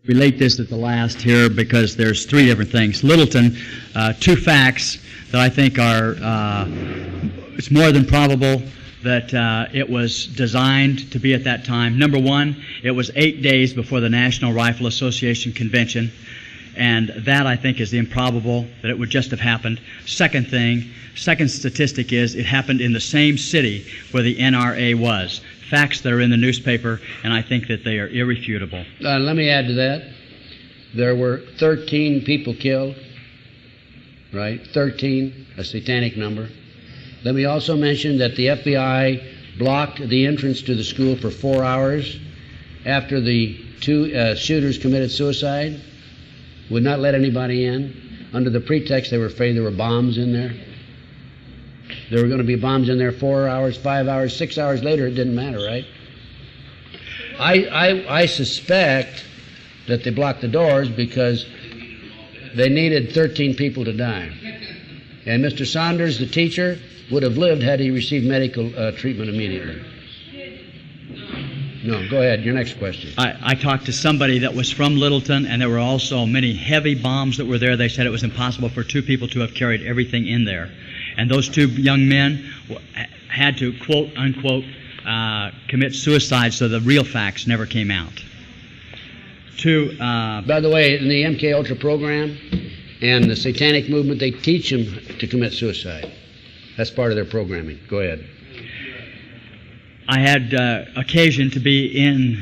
relate this at the last here because there's three different things. Littleton, two facts that I think are, it's more than probable that it was designed to be at that time. Number one, it was 8 days before the National Rifle Association convention, and that I think is improbable that it would just have happened. Second statistic is it happened in the same city where the NRA was. Facts that are in the newspaper, and I think that they are irrefutable. Let me add to that. There were 13 people killed, right? 13, a satanic number. Let me also mention that the FBI blocked the entrance to the school for 4 hours after the two shooters committed suicide, would not let anybody in, under the pretext they were afraid there were bombs in there. There were going to be bombs in there 4 hours, 5 hours, 6 hours later. It didn't matter, right? I suspect that they blocked the doors because they needed 13 people to die. And Mr. Saunders, the teacher, would have lived had he received medical treatment immediately. No, go ahead. Your next question. I talked to somebody that was from Littleton, and there were also many heavy bombs that were there. They said it was impossible for two people to have carried everything in there. And those two young men had to, quote, unquote, commit suicide, so the real facts never came out. By the way, in the MK Ultra program and the Satanic movement, they teach them to commit suicide. That's part of their programming. Go ahead. I had occasion to be in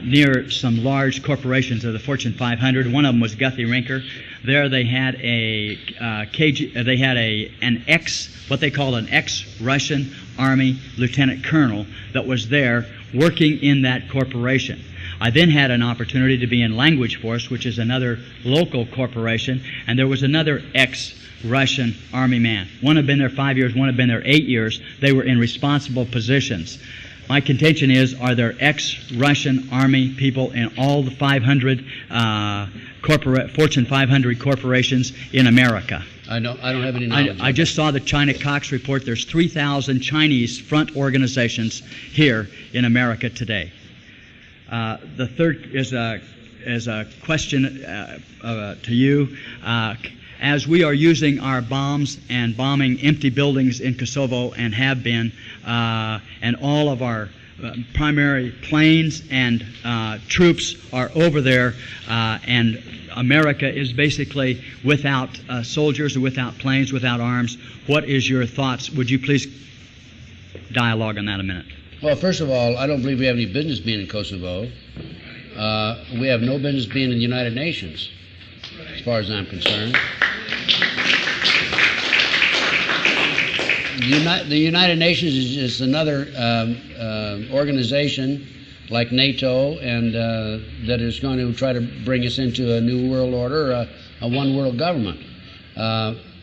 near some large corporations of the Fortune 500. One of them was Guthrie Rinker. There they had what they called an ex-Russian Army lieutenant colonel that was there working in that corporation. I then had an opportunity to be in Language Force, which is another local corporation, and there was another ex-Russian Army man. One had been there 5 years, one had been there 8 years. They were in responsible positions. My contention is, are there ex-Russian Army people in all the 500 Fortune 500 corporations in America? I don't have any knowledge. I just saw the China Cox report. There's 3,000 Chinese front organizations here in America today. The third is a question to you. As we are using our bombs and bombing empty buildings in Kosovo and have been, and all of our primary planes and troops are over there, and America is basically without soldiers, without planes, without arms, what is your thoughts? Would you please dialogue on that a minute? Well, first of all, I don't believe we have any business being in Kosovo. We have no business being in the United Nations, as far as I'm concerned. The United Nations is just another organization like NATO, and that is going to try to bring us into a new world order, a one-world government.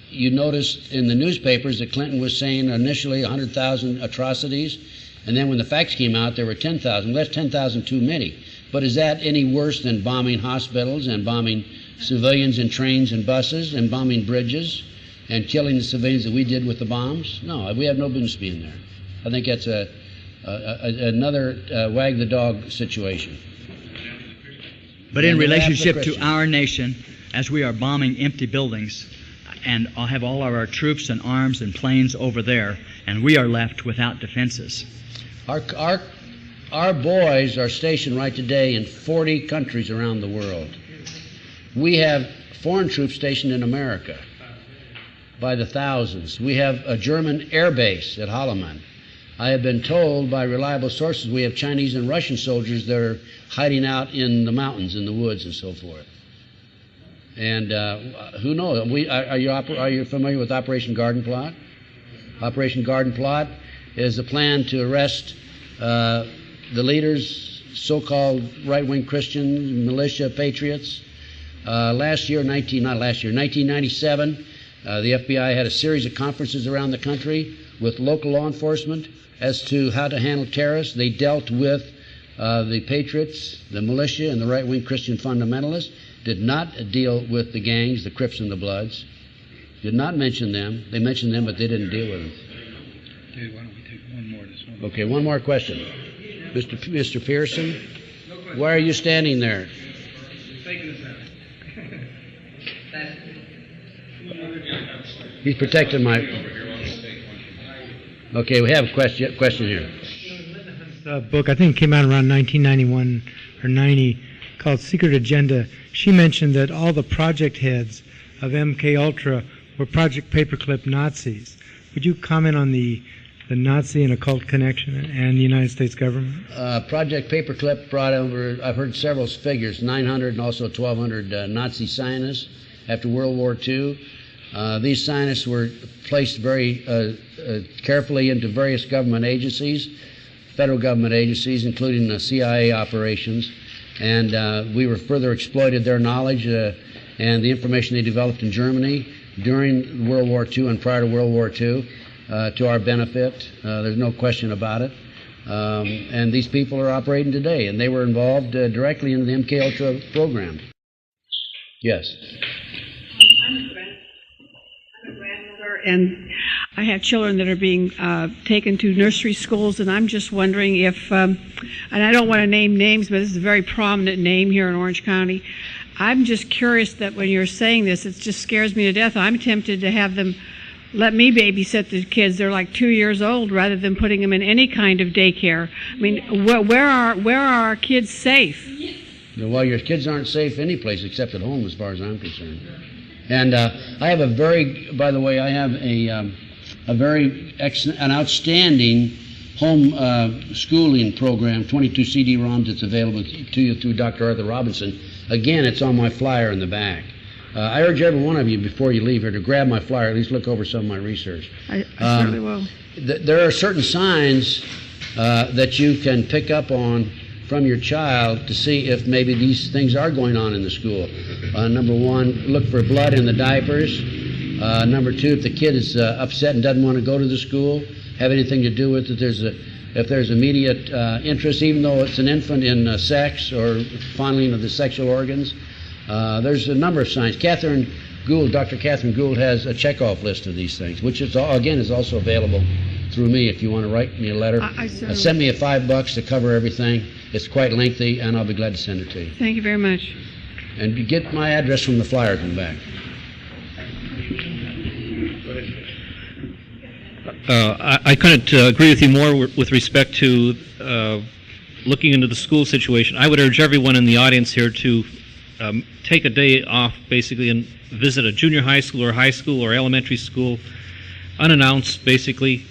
You noticed in the newspapers that Clinton was saying initially 100,000 atrocities, and then when the facts came out, there were 10,000. Well, that's 10,000 too many. But is that any worse than bombing hospitals and bombing civilians in trains and buses and bombing bridges and killing the civilians that we did with the bombs? No, we have no business being there. I think that's another wag the dog situation. But in relationship to our nation, as we are bombing empty buildings, and I'll have all of our troops and arms and planes over there, and we are left without defenses. Our boys are stationed right today in 40 countries around the world. We have foreign troops stationed in America by the thousands. We have a German air base at Holloman. I have been told by reliable sources we have Chinese and Russian soldiers that are hiding out in the mountains, in the woods, and so forth. And who knows? Are you familiar with Operation Garden Plot? Operation Garden Plot is a plan to arrest the leaders, so-called right-wing Christians, militia, patriots. 1997, the FBI had a series of conferences around the country with local law enforcement as to how to handle terrorists. They dealt with the patriots, the militia, and the right-wing Christian fundamentalists. Did not deal with the gangs, the Crips and the Bloods. Did not mention them. They mentioned them, but they didn't deal with them. Dave, why don't we take one more? Okay, one more question. Mr. Pearson, why are you standing there? He's protecting my... Okay, we have a question here. Book, I think it came out around 1991 or 90, called Secret Agenda. She mentioned that all the project heads of MK Ultra were Project Paperclip Nazis. Would you comment on the Nazi and occult connection and the United States government? Project Paperclip brought over, I've heard several figures, 900 and also 1,200 Nazi scientists after World War II. These scientists were placed very carefully into various government agencies, federal government agencies, including the CIA operations, and we were further exploited their knowledge and the information they developed in Germany during World War II and prior to World War II to our benefit. There's no question about it. And these people are operating today, and they were involved directly in the MK Ultra program. Yes. I'm a grandmother, and I have children that are being taken to nursery schools, and I'm just wondering if, and I don't want to name names, but this is a very prominent name here in Orange County. I'm just curious that when you're saying this, it just scares me to death. I'm tempted to have them let me babysit the kids. They're like 2 years old, rather than putting them in any kind of daycare. I mean, where are our kids safe? Well, your kids aren't safe any place except at home, as far as I'm concerned. And I have a very, by the way, I have a very an outstanding home schooling program, 22 CD-ROMs that's available to you through Dr. Arthur Robinson. Again, it's on my flyer in the back. I urge every one of you, before you leave here, to grab my flyer, at least look over some of my research. I certainly will. There are certain signs that you can pick up on from your child to see if maybe these things are going on in the school. Number one, look for blood in the diapers. Number two, if the kid is upset and doesn't want to go to the school, have anything to do with it, if there's immediate interest, even though it's an infant, in sex or fondling of the sexual organs. There's a number of signs. Dr. Catherine Gould has a checkoff list of these things, which is, again, is also available through me if you want to write me a letter. Send me $5 to cover everything. It's quite lengthy, and I'll be glad to send it to you. Thank you very much. And you get my address from the flyer in the back. I couldn't agree with you more with respect to looking into the school situation. I would urge everyone in the audience here to take a day off, basically, and visit a junior high school or elementary school, unannounced, basically.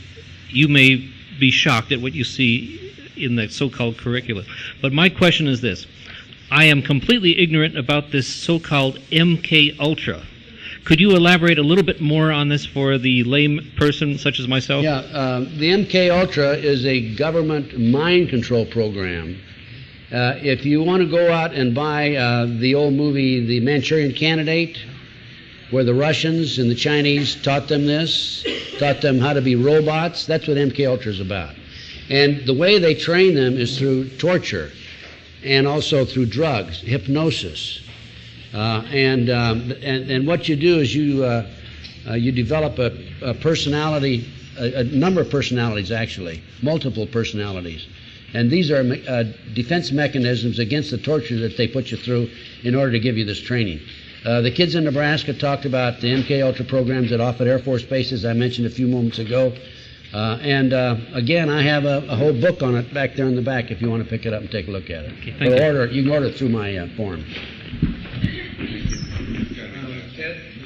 You may be shocked at what you see in the so-called curricula. But my question is this. I am completely ignorant about this so-called MK Ultra. Could you elaborate a little bit more on this for the lame person such as myself? Yeah, the MK Ultra is a government mind control program. If you want to go out and buy the old movie, The Manchurian Candidate, where the Russians and the Chinese taught them this, taught them how to be robots, that's what MK Ultra is about. And the way they train them is through torture and also through drugs, hypnosis. And what you do is you develop a personality, a number of personalities actually, multiple personalities. And these are defense mechanisms against the torture that they put you through in order to give you this training. The kids in Nebraska talked about the MK Ultra programs at Offutt Air Force Base, as I mentioned a few moments ago. Again, I have a whole book on it back there in the back if you want to pick it up and take a look at it. Okay, thank you. You can order it through my form.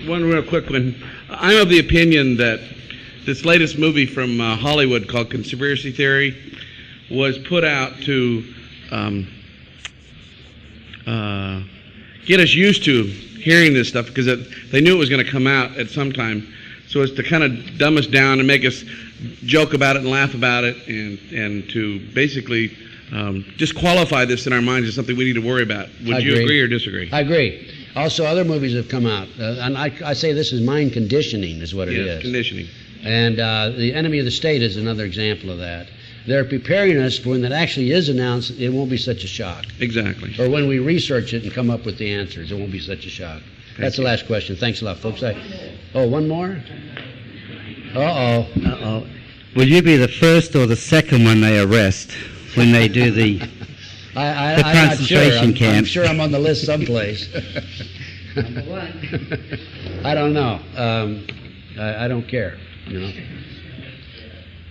One real quick one. I'm of the opinion that this latest movie from Hollywood called Conspiracy Theory was put out to get us used to hearing this stuff because they knew it was going to come out at some time. So it's to kind of dumb us down and make us joke about it and laugh about it and to basically disqualify this in our minds as something we need to worry about. Would you agree or disagree? I agree. Also, other movies have come out. And I say this is mind conditioning is what it is. Conditioning. And The Enemy of the State is another example of that. They're preparing us for when it actually is announced, it won't be such a shock. Exactly. Or when we research it and come up with the answers, it won't be such a shock. That's the last question. Thanks a lot, folks. One more? Uh-oh. Will you be the first or the second one they arrest when they do the I'm not concentration sure. I'm camp. sure I'm on the list someplace. Number one. I don't know. I don't care, you know.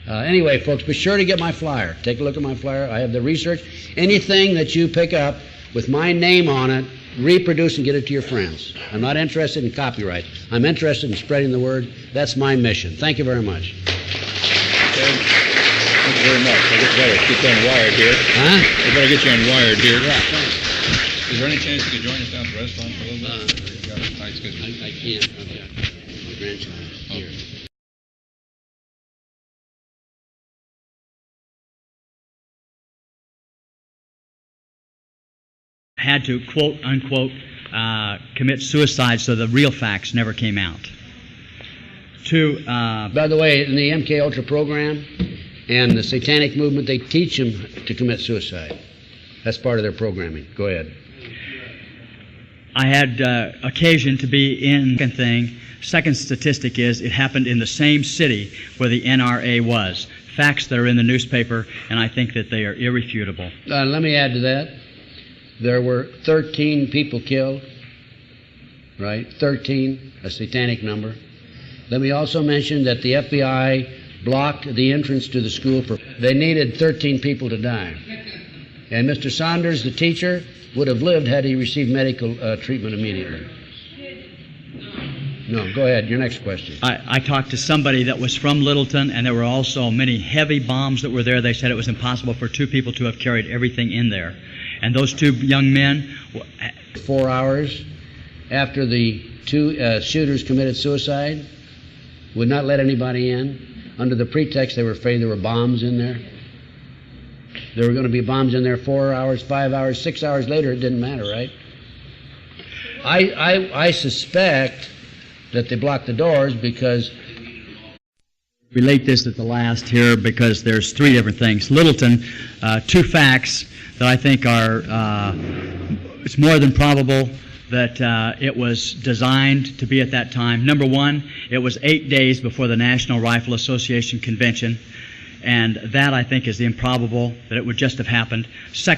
Anyway, folks, be sure to get my flyer. Take a look at my flyer. I have the research. Anything that you pick up with my name on it, reproduce and get it to your friends. I'm not interested in copyright. I'm interested in spreading the word. That's my mission. Thank you very much. Thank you very much. I guess better get you unwired here. Huh? We better get you unwired here. Yeah, thanks. Is there any chance you could join us down at the restaurant for a little bit? You got a tight schedule. I can't. I've got my grandchildren here. Had to quote unquote commit suicide, so the real facts never came out. By the way, in the MK Ultra program and the Satanic movement, they teach them to commit suicide. That's part of their programming. Go ahead. I had occasion to be in second thing. Second statistic is it happened in the same city where the NRA was. Facts that are in the newspaper, and I think that they are irrefutable. Let me add to that. There were 13 people killed, right? 13, a satanic number. Let me also mention that the FBI blocked the entrance to the school. They needed 13 people to die. And Mr. Saunders, the teacher, would have lived had he received medical treatment immediately. No, go ahead. Your next question. I talked to somebody that was from Littleton, and there were also many heavy bombs that were there. They said it was impossible for two people to have carried everything in there. And those two young men... 4 hours after the two shooters committed suicide, would not let anybody in, under the pretext they were afraid there were bombs in there. There were going to be bombs in there 4 hours, 5 hours, 6 hours later. It didn't matter, right? I suspect that they blocked the doors because... Relate this at the last here because there's three different things. Littleton, two facts that I think are... it's more than probable that it was designed to be at that time. Number one, it was 8 days before the National Rifle Association convention, and that I think is improbable that it would just have happened. Second,